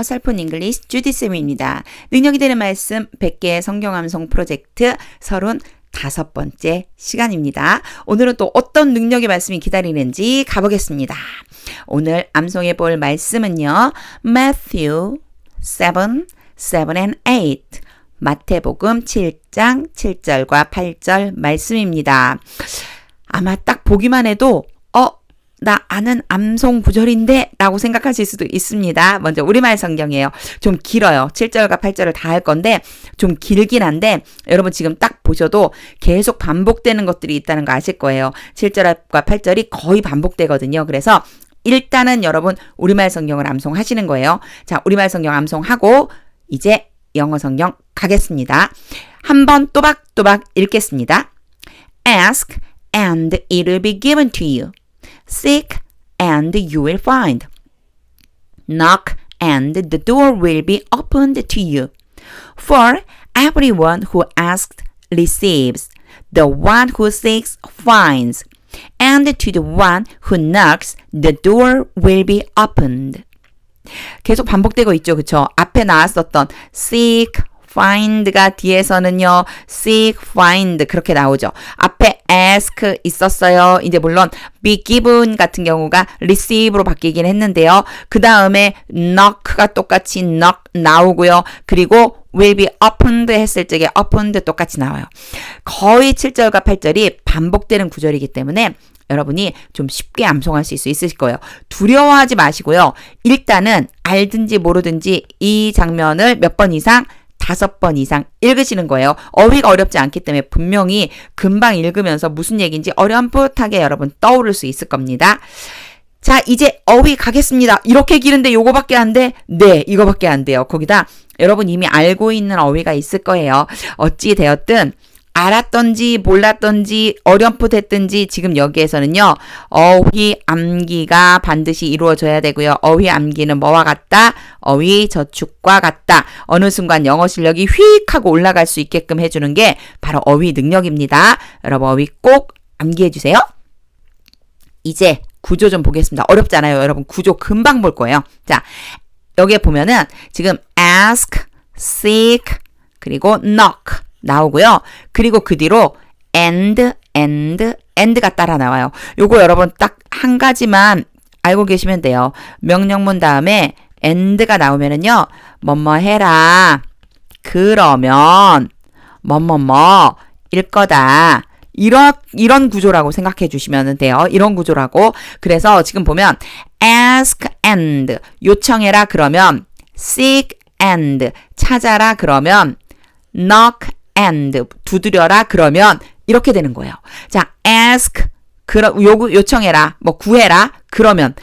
어설픈 잉글리시 주디쌤입니다. 능력이 되는 말씀 100개의 성경암송 프로젝트 35번째 시간입니다. 오늘은 또 어떤 능력의 말씀이 기다리는지 가보겠습니다. 오늘 암송해 볼 말씀은요. Matthew 7, 7 and 8 마태복음 7장 7절과 8절 말씀입니다. 아마 딱 보기만 해도 나 아는 암송 구절인데 라고 생각하실 수도 있습니다. 먼저 우리말 성경이에요. 좀 길어요. 7절과 8절을 다 할 건데 좀 길긴 한데 여러분 지금 딱 보셔도 계속 반복되는 것들이 있다는 거 아실 거예요. 7절과 8절이 거의 반복되거든요. 그래서 일단은 여러분 우리말 성경을 암송하시는 거예요. 자, 우리말 성경 암송하고 이제 영어 성경 가겠습니다. 한번 또박또박 읽겠습니다. Ask and it will be given to you. Seek and you will find. Knock and the door will be opened to you. For everyone who asks receives. The one who seeks finds. And to the one who knocks the door will be opened. 계속 반복되고 있죠. 그쵸? 앞에 나왔었던 seek, find가 뒤에서는요. seek, find 그렇게 나오죠. 앞에 ask 있었어요. 이제 물론 be given 같은 경우가 receive로 바뀌긴 했는데요. 그 다음에 knock가 똑같이 knock 나오고요. 그리고 will be opened 했을 적에 opened 똑같이 나와요. 거의 7절과 8절이 반복되는 구절이기 때문에 여러분이 좀 쉽게 암송할 수 있을 거예요. 두려워하지 마시고요. 일단은 알든지 모르든지 이 장면을 몇 번 이상 5번 이상 읽으시는 거예요. 어휘가 어렵지 않기 때문에 분명히 금방 읽으면서 무슨 얘기인지 어렴풋하게 여러분 떠오를 수 있을 겁니다. 자, 이제 어휘 가겠습니다. 이렇게 길은데 요거밖에 안 돼? 네, 이거밖에 안 돼요. 거기다 여러분 이미 알고 있는 어휘가 있을 거예요. 어찌 되었든 알았던지 몰랐던지 어렴풋했든지 지금 여기에서는요. 어휘 암기가 반드시 이루어져야 되고요. 어휘 암기는 뭐와 같다? 어휘 저축과 같다. 어느 순간 영어 실력이 휙 하고 올라갈 수 있게끔 해주는 게 바로 어휘 능력입니다. 여러분 어휘 꼭 암기해 주세요. 이제 구조 좀 보겠습니다. 어렵잖아요. 여러분 구조 금방 볼 거예요. 자, 여기에 보면은 지금 ask, seek, 그리고 knock 나오고요. 그리고 그 뒤로 and가 따라 나와요. 요거 여러분 딱 한 가지만 알고 계시면 돼요. 명령문 다음에 and가 나오면은요. 뭐뭐 해라. 그러면 뭐뭐뭐일 거다. 이런 구조라고 생각해 주시면 돼요. 이런 구조라고. 그래서 지금 보면 ask and 요청해라 그러면 seek and 찾아라 그러면 knock and 두드려라 그러면 이렇게 되는 거예요. 자, ask 요청해라 뭐 구해라 그러면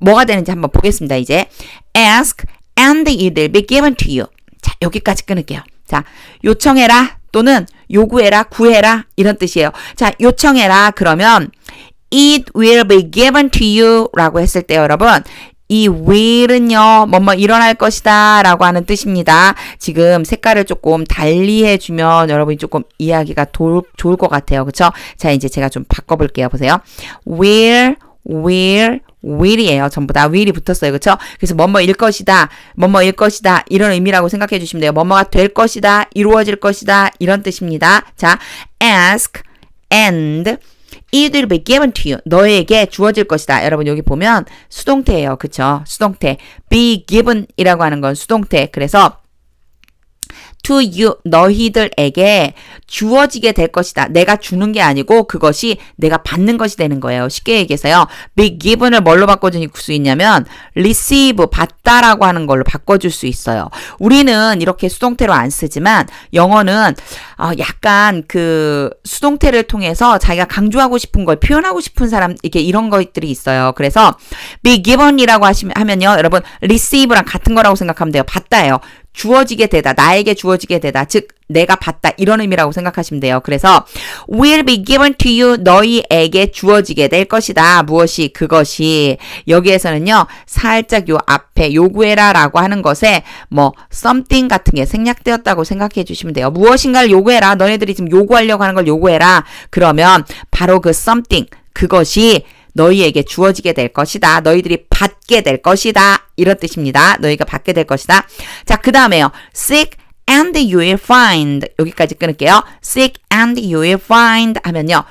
뭐가 되는지 한번 보겠습니다. 이제 ask and it will be given to you. 자, 여기까지 끊을게요. 자, 요청해라 또는 요구해라 구해라 이런 뜻이에요. 자, 요청해라 그러면 it will be given to you 라고 했을 때 여러분 이 will은요, 뭐뭐 일어날 것이다 라고 하는 뜻입니다. 지금 색깔을 조금 달리 해주면 여러분이 조금 이해하기가 좋을 것 같아요. 그쵸? 자, 이제 제가 좀 바꿔볼게요. 보세요. will이에요. 전부 다 will이 붙었어요. 그쵸? 그래서 뭐뭐일 것이다, 뭐뭐일 것이다 이런 의미라고 생각해 주시면 돼요. 뭐뭐가 될 것이다, 이루어질 것이다 이런 뜻입니다. 자, ask and it will be given to you. 너에게 주어질 것이다. 여러분 여기 보면 수동태예요. 그쵸? 수동태. be given 이라고 하는 건 수동태. 그래서 to you, 너희들에게 주어지게 될 것이다. 내가 주는 게 아니고 그것이 내가 받는 것이 되는 거예요. 쉽게 얘기해서요. be given을 뭘로 바꿔줄 수 있냐면 receive, 받다라고 하는 걸로 바꿔줄 수 있어요. 우리는 이렇게 수동태로 안 쓰지만 영어는 약간 그 수동태를 통해서 자기가 강조하고 싶은 걸 표현하고 싶은 사람 이렇게 이런 것들이 있어요. 그래서 be given이라고 하면요. 여러분 receive랑 같은 거라고 생각하면 돼요. 받다예요. 주어지게 되다. 나에게 주어지게 되다. 즉 내가 받다. 이런 의미라고 생각하시면 돼요. 그래서 will be given to you. 너희에게 주어지게 될 것이다. 무엇이? 그것이. 여기에서는요. 살짝 요 앞에 요구해라 라고 하는 것에 뭐 something 같은 게 생략되었다고 생각해 주시면 돼요. 무엇인가를 요구해라. 너네들이 지금 요구하려고 하는 걸 요구해라. 그러면 바로 그 something 그것이 너희에게 주어지게 될 것이다. 너희들이 받게 될 것이다. 이런 뜻입니다. 너희가 받게 될 것이다. 자, 그 다음에요. Seek and you will find. 여기까지 끊을게요. Seek and you will find 하면요.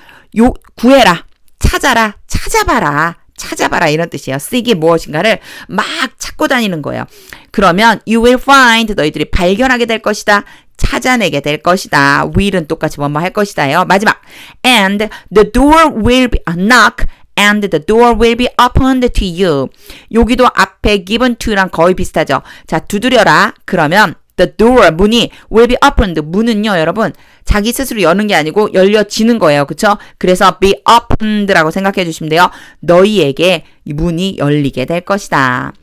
구해라, 찾아라, 찾아봐라 이런 뜻이에요. seek이 무엇인가를 막 찾고 다니는 거예요. 그러면 you will find 너희들이 발견하게 될 것이다. 찾아내게 될 것이다. will은 똑같이 뭐뭐 할 것이다요. 마지막 and the door will be a knock and the door will be opened to you. 여기도 앞에 given to랑 거의 비슷하죠. 자, 두드려라. 그러면 the door, 문이 will be opened. 문은요, 여러분, 자기 스스로 여는 게 아니고 열려지는 거예요. 그쵸? 그래서 be opened라고 생각해 주시면 돼요. 너희에게 문이 열리게 될 것이다.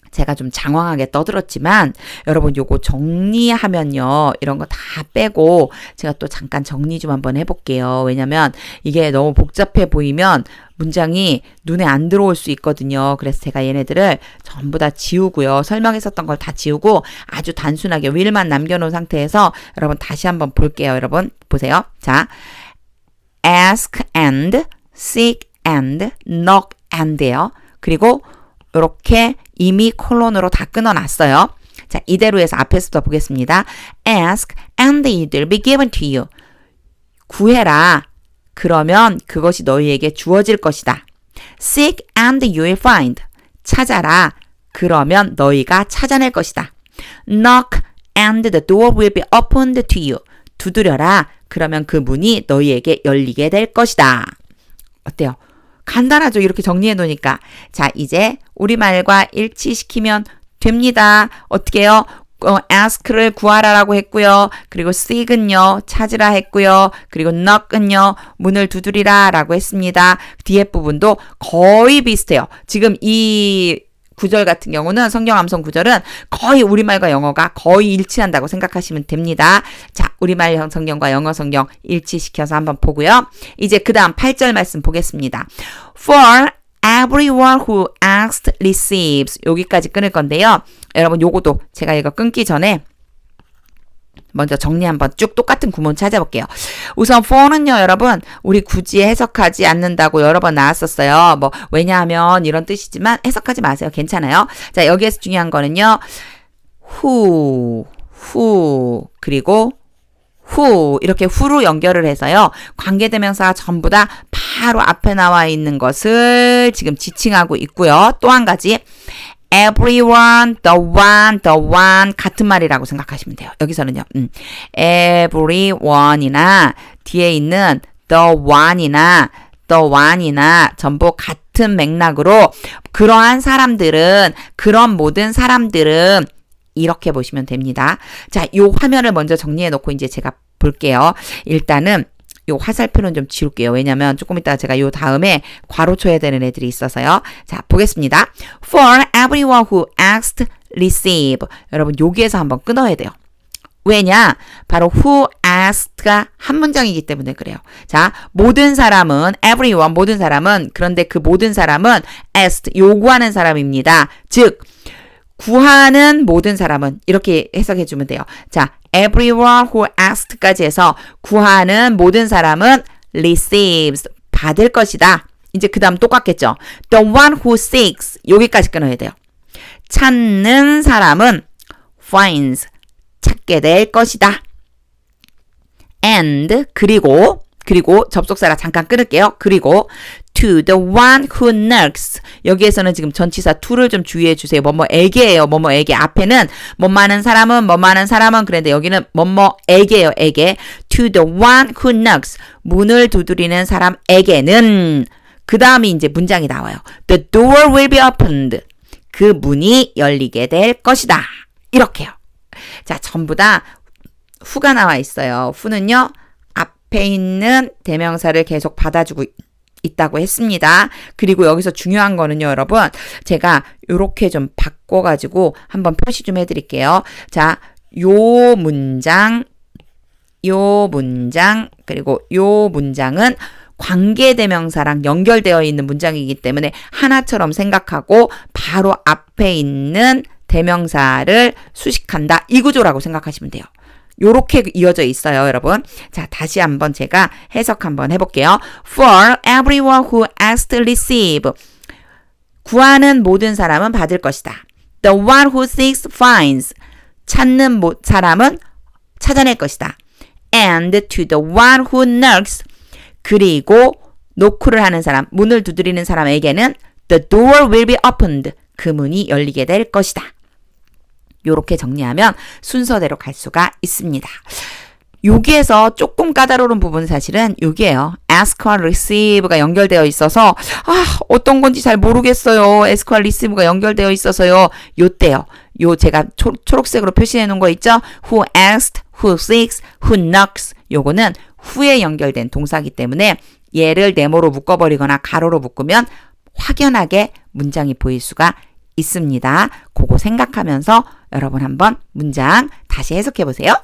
제가 좀 장황하게 떠들었지만 여러분 요거 정리하면요. 이런 거 다 빼고 제가 또 잠깐 정리 좀 한번 해볼게요. 왜냐면 이게 너무 복잡해 보이면 문장이 눈에 안 들어올 수 있거든요. 그래서 제가 얘네들을 전부 다 지우고요. 설명했었던 걸 다 지우고 아주 단순하게 will만 남겨놓은 상태에서 여러분 다시 한번 볼게요. 여러분 보세요. 자, ask and, seek and, knock and예요. 그리고 이렇게 이미 콜론으로 다 끊어놨어요. 자, 이대로 해서 앞에서부터 보겠습니다. Ask and it will be given to you. 구해라. 그러면 그것이 너희에게 주어질 것이다. Seek and you will find. 찾아라. 그러면 너희가 찾아낼 것이다. Knock and the door will be opened to you. 두드려라. 그러면 그 문이 너희에게 열리게 될 것이다. 어때요? 간단하죠? 이렇게 정리해 놓으니까. 자, 이제 우리말과 일치시키면 됩니다. 어떻게 해요? ask를 구하라라고 했고요. 그리고 seek은요, 찾으라 했고요. 그리고 knock은요, 문을 두드리라 라고 했습니다. 뒤에 부분도 거의 비슷해요. 지금 이 구절 같은 경우는 성경 암송 구절은 거의 우리말과 영어가 거의 일치한다고 생각하시면 됩니다. 자, 우리말 성경과 영어 성경 일치시켜서 한번 보고요. 이제 그 다음 8절 말씀 보겠습니다. For everyone who asks receives. 여기까지 끊을 건데요. 여러분 요거도 제가 이거 끊기 전에 먼저 정리 한번 쭉 똑같은 구문 찾아볼게요. 우선 for는요, 여러분, 우리 굳이 해석하지 않는다고 여러 번 나왔었어요. 뭐, 왜냐하면 이런 뜻이지만 해석하지 마세요. 괜찮아요. 자, 여기에서 중요한 거는요, who, 그리고 who, 이렇게 who로 연결을 해서요, 관계대명사가 전부 다 바로 앞에 나와 있는 것을 지금 지칭하고 있고요. 또 한 가지, everyone, the one 같은 말이라고 생각하시면 돼요. 여기서는요. everyone이나 뒤에 있는 the one이나 전부 같은 맥락으로 그러한 사람들은, 그런 모든 사람들은 이렇게 보시면 됩니다. 자, 요 화면을 먼저 정리해 놓고 이제 제가 볼게요. 일단은 요 화살표는 좀 지울게요. 왜냐면 조금 이따가 제가 요 다음에 괄호 쳐야 되는 애들이 있어서요. 자, 보겠습니다. For everyone who asked, receive. 여러분, 여기에서 한번 끊어야 돼요. 왜냐? 바로 who asked가 한 문장이기 때문에 그래요. 자, 모든 사람은, everyone, 모든 사람은, 그런데 그 모든 사람은 asked, 요구하는 사람입니다. 즉, 구하는 모든 사람은, 이렇게 해석해 주면 돼요. 자, everyone who asked까지 해서 구하는 모든 사람은 receives, 받을 것이다. 이제 그 다음 똑같겠죠. The one who seeks, 여기까지 끊어야 돼요. 찾는 사람은 finds, 찾게 될 것이다. And, 그리고 접속사라 잠깐 끊을게요. 그리고 to the one who knocks. 여기에서는 지금 전치사 to를 좀 주의해 주세요. 뭐뭐에게예요. 뭐뭐에게. 앞에는 뭐뭐하는 사람은 그런데 여기는 뭐뭐에게예요. 에게. to the one who knocks. 문을 두드리는 사람에게는 그 다음이 이제 문장이 나와요. The door will be opened. 그 문이 열리게 될 것이다. 이렇게요. 자, 전부 다 who가 나와 있어요. who는요. 앞에 있는 대명사를 계속 받아주고 있다고 했습니다. 그리고 여기서 중요한 거는요, 여러분. 제가 요렇게 좀 바꿔가지고 한번 표시 좀 해드릴게요. 자, 요 문장, 그리고 요 문장은 관계대명사랑 연결되어 있는 문장이기 때문에 하나처럼 생각하고 바로 앞에 있는 대명사를 수식한다. 이 구조라고 생각하시면 돼요. 요렇게 이어져 있어요, 여러분. 자, 다시 한번 제가 해석 한번 해볼게요. For everyone who asks receive. 구하는 모든 사람은 받을 것이다. The one who seeks finds. 찾는 사람은 찾아낼 것이다. And to the one who knocks. 그리고 노크를 하는 사람, 문을 두드리는 사람에게는 the door will be opened. 그 문이 열리게 될 것이다. 요렇게 정리하면 순서대로 갈 수가 있습니다. 여기에서 조금 까다로운 부분은 사실은 여기에요. ask와 receive가 연결되어 있어서 어떤 건지 잘 모르겠어요. ask와 receive가 연결되어 있어서요. 요때요. 요 제가 초록색으로 표시해 놓은 거 있죠? who asked, who seeks, who knocks. 요거는 who에 연결된 동사이기 때문에 얘를 네모로 묶어버리거나 가로로 묶으면 확연하게 문장이 보일 수가 있습니다. 그거 생각하면서 여러분 한번 문장 다시 해석해 보세요.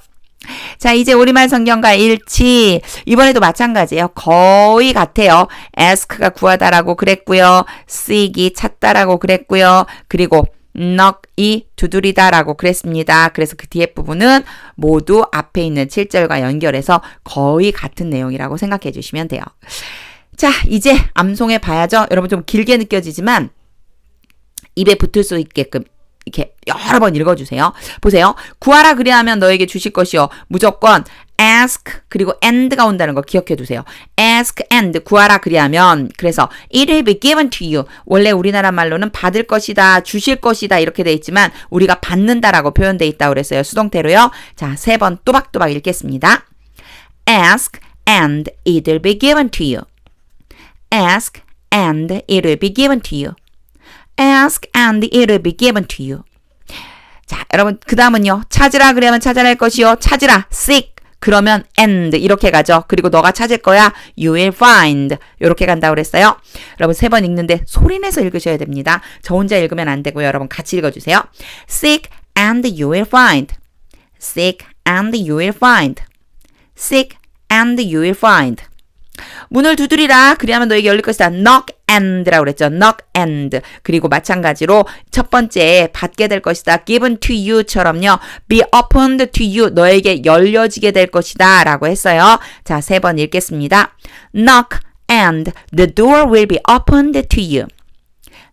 자, 이제 우리말 성경과 일치. 이번에도 마찬가지예요. 거의 같아요. ask가 구하다라고 그랬고요. seek이 찾다라고 그랬고요. 그리고 knock이 두드리다라고 그랬습니다. 그래서 그 뒤에 부분은 모두 앞에 있는 7절과 연결해서 거의 같은 내용이라고 생각해 주시면 돼요. 자, 이제 암송해 봐야죠. 여러분 좀 길게 느껴지지만 입에 붙을 수 있게끔 이렇게 여러 번 읽어주세요. 보세요. 구하라 그리하면 너에게 주실 것이요. 무조건 ask 그리고 and가 온다는 거 기억해 두세요. ask and 구하라 그리하면 그래서 it will be given to you. 원래 우리나라 말로는 받을 것이다, 주실 것이다 이렇게 돼 있지만 우리가 받는다라고 표현돼 있다고 그랬어요. 수동태로요. 자, 3번 또박또박 읽겠습니다. ask and it will be given to you. ask and it will be given to you. ask and it will be given to you. 자, 여러분 그 다음은요. 찾으라 그러면 찾아낼 것이요. 찾으라 seek 그러면 and 이렇게 가죠. 그리고 너가 찾을 거야 you will find 이렇게 간다고 그랬어요. 여러분 3번 읽는데 소리내서 읽으셔야 됩니다. 저 혼자 읽으면 안 되고요. 여러분 같이 읽어주세요. seek and you will find. seek and you will find. seek and you will find. 문을 두드리라 그리하면 너에게 열릴 것이다. knock and라고 그랬죠. knock and. 그리고 마찬가지로 첫 번째 받게 될 것이다. given to you처럼요. be opened to you 너에게 열려지게 될 것이다 라고 했어요. 자, 3번 읽겠습니다. knock and the door will be opened to you.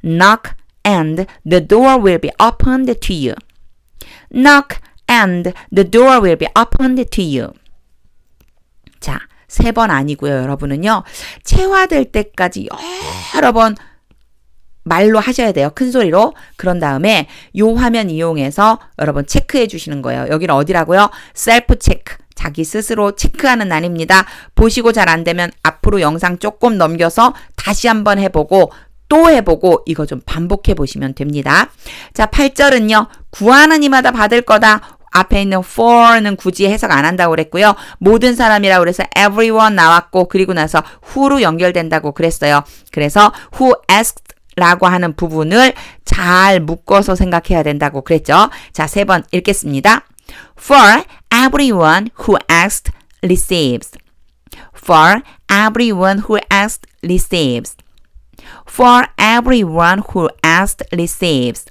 knock and the door will be opened to you. knock and the door will be opened to you. 자, 3번 아니고요. 여러분은요. 체화될 때까지 여러 번 말로 하셔야 돼요. 큰 소리로. 그런 다음에 요 화면 이용해서 여러분 체크해 주시는 거예요. 여기는 어디라고요? 셀프 체크. 자기 스스로 체크하는 날입니다. 보시고 잘 안 되면 앞으로 영상 조금 넘겨서 다시 한번 해보고 또 해보고 이거 좀 반복해 보시면 됩니다. 자, 8절은요. 구하는 이마다 받을 거다. 앞에 있는 for는 굳이 해석 안 한다고 그랬고요. 모든 사람이라고 그래서 everyone 나왔고 그리고 나서 who로 연결된다고 그랬어요. 그래서 who asked 라고 하는 부분을 잘 묶어서 생각해야 된다고 그랬죠. 자, 3번 읽겠습니다. For everyone who asked receives. For everyone who asked receives. For everyone who asked receives.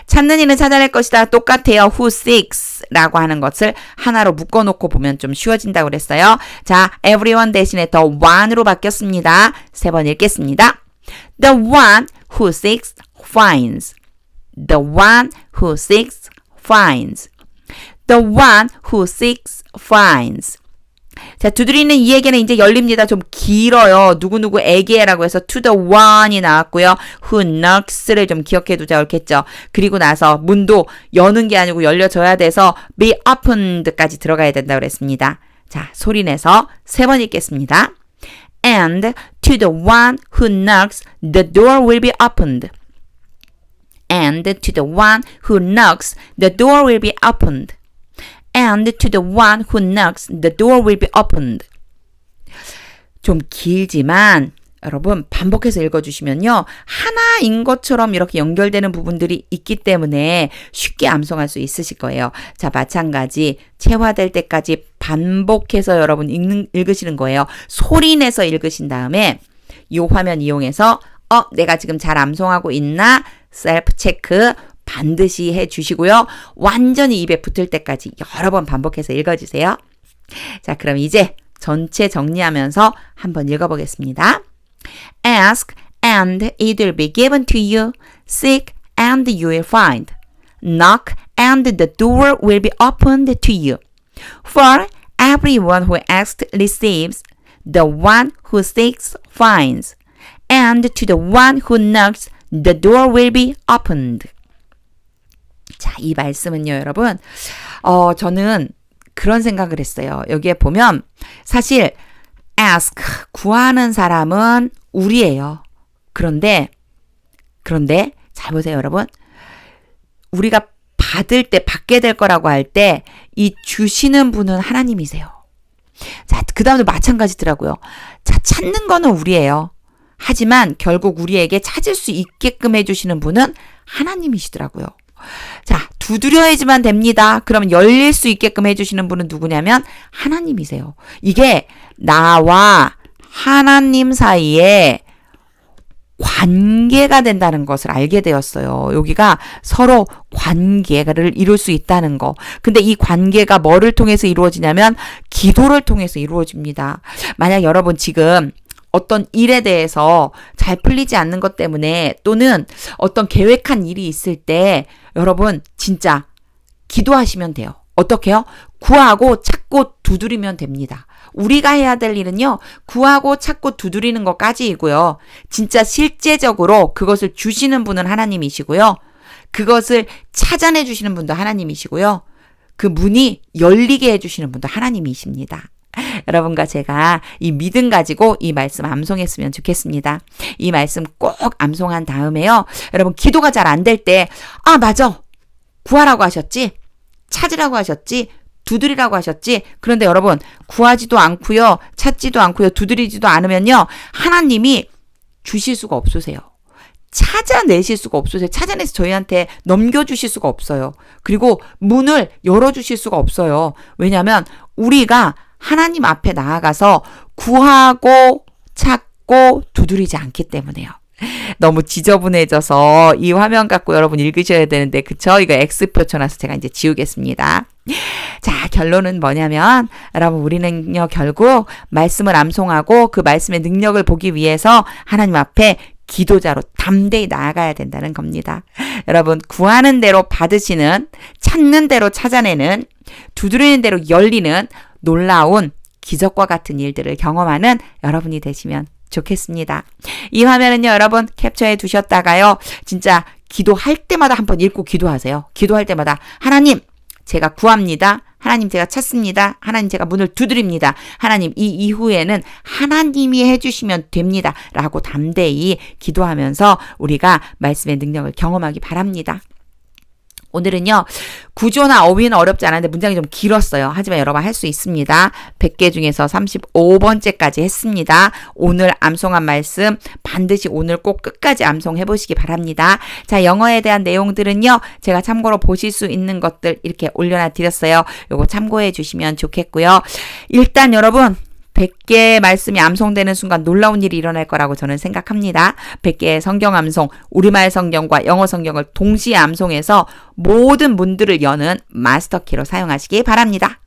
찾는 이는 찾아낼 것이다. 똑같아요. who seeks 라고 하는 것을 하나로 묶어놓고 보면 좀 쉬워진다고 그랬어요. 자, everyone 대신에 the one으로 바뀌었습니다. 3번 읽겠습니다. The one who seeks finds. The one who seeks finds. The one who seeks finds. 자, 두드리는 이에게는 이제 열립니다. 좀 길어요. 누구누구에게라고 해서 to the one이 나왔고요. who knocks를 좀 기억해 두자 옳겠죠. 그리고 나서 문도 여는 게 아니고 열려져야 돼서 be opened까지 들어가야 된다고 그랬습니다. 자, 소리내서 3번 읽겠습니다. And to the one who knocks, the door will be opened. And to the one who knocks, the door will be opened. And to the one who knocks, the door will be opened. 좀 길지만 여러분 반복해서 읽어주시면요. 하나인 것처럼 이렇게 연결되는 부분들이 있기 때문에 쉽게 암송할 수 있으실 거예요. 자, 마찬가지 체화될 때까지 반복해서 여러분 읽으시는 거예요. 소리내서 읽으신 다음에 이 화면 이용해서 내가 지금 잘 암송하고 있나? 셀프 체크 반드시 해 주시고요. 완전히 입에 붙을 때까지 여러 번 반복해서 읽어주세요. 자, 그럼 이제 전체 정리하면서 한번 읽어보겠습니다. Ask and it will be given to you. Seek and you will find. Knock and the door will be opened to you. For everyone who asks receives. The one who seeks finds. And to the one who knocks the door will be opened. 자, 이 말씀은요, 여러분. 저는 그런 생각을 했어요. 여기에 보면 사실 ask, 구하는 사람은 우리예요. 그런데 잘 보세요, 여러분. 우리가 받을 때, 받게 될 거라고 할 때 이 주시는 분은 하나님이세요. 자, 그 다음도 마찬가지더라고요. 자, 찾는 거는 우리예요. 하지만 결국 우리에게 찾을 수 있게끔 해주시는 분은 하나님이시더라고요. 자, 두드려야지만 됩니다. 그러면 열릴 수 있게끔 해주시는 분은 누구냐면 하나님이세요. 이게 나와 하나님 사이에 관계가 된다는 것을 알게 되었어요. 여기가 서로 관계를 이룰 수 있다는 거. 근데 이 관계가 뭐를 통해서 이루어지냐면 기도를 통해서 이루어집니다. 만약 여러분 지금 어떤 일에 대해서 잘 풀리지 않는 것 때문에 또는 어떤 계획한 일이 있을 때 여러분 진짜 기도하시면 돼요. 어떻게요? 구하고 찾고 두드리면 됩니다. 우리가 해야 될 일은요, 구하고 찾고 두드리는 것까지이고요. 진짜 실제적으로 그것을 주시는 분은 하나님이시고요. 그것을 찾아내 주시는 분도 하나님이시고요. 그 문이 열리게 해주시는 분도 하나님이십니다. 여러분과 제가 이 믿음 가지고 이 말씀 암송했으면 좋겠습니다. 이 말씀 꼭 암송한 다음에요. 여러분 기도가 잘 안 될 때, 아 맞아, 구하라고 하셨지, 찾으라고 하셨지, 두드리라고 하셨지. 그런데 여러분 구하지도 않고요, 찾지도 않고요, 두드리지도 않으면요, 하나님이 주실 수가 없으세요. 찾아내실 수가 없으세요. 찾아내서 저희한테 넘겨주실 수가 없어요. 그리고 문을 열어주실 수가 없어요. 왜냐하면 우리가 하나님 앞에 나아가서 구하고 찾고 두드리지 않기 때문에요. 너무 지저분해져서 이 화면 갖고 여러분 읽으셔야 되는데, 그쵸? 이거 X표 쳐놔서 제가 이제 지우겠습니다. 자, 결론은 뭐냐면 여러분 우리는요 결국 말씀을 암송하고 그 말씀의 능력을 보기 위해서 하나님 앞에 기도자로 담대히 나아가야 된다는 겁니다. 여러분 구하는 대로 받으시는, 찾는 대로 찾아내는, 두드리는 대로 열리는 놀라운 기적과 같은 일들을 경험하는 여러분이 되시면 좋겠습니다. 이 화면은요 여러분 캡처해 두셨다가요 진짜 기도할 때마다 한번 읽고 기도하세요. 기도할 때마다 하나님 제가 구합니다. 하나님 제가 찾습니다. 하나님 제가 문을 두드립니다. 하나님 이 이후에는 하나님이 해주시면 됩니다. 라고 담대히 기도하면서 우리가 말씀의 능력을 경험하기 바랍니다. 오늘은요 구조나 어휘는 어렵지 않았는데 문장이 좀 길었어요. 하지만 여러분 할 수 있습니다. 100개 중에서 35번째까지 했습니다. 오늘 암송한 말씀 반드시 오늘 꼭 끝까지 암송해 보시기 바랍니다. 자, 영어에 대한 내용들은요 제가 참고로 보실 수 있는 것들 이렇게 올려놔 드렸어요. 요거 참고해 주시면 좋겠고요. 일단 여러분 100개의 말씀이 암송되는 순간 놀라운 일이 일어날 거라고 저는 생각합니다. 100개의 성경 암송, 우리말 성경과 영어 성경을 동시에 암송해서 모든 문들을 여는 마스터키로 사용하시기 바랍니다.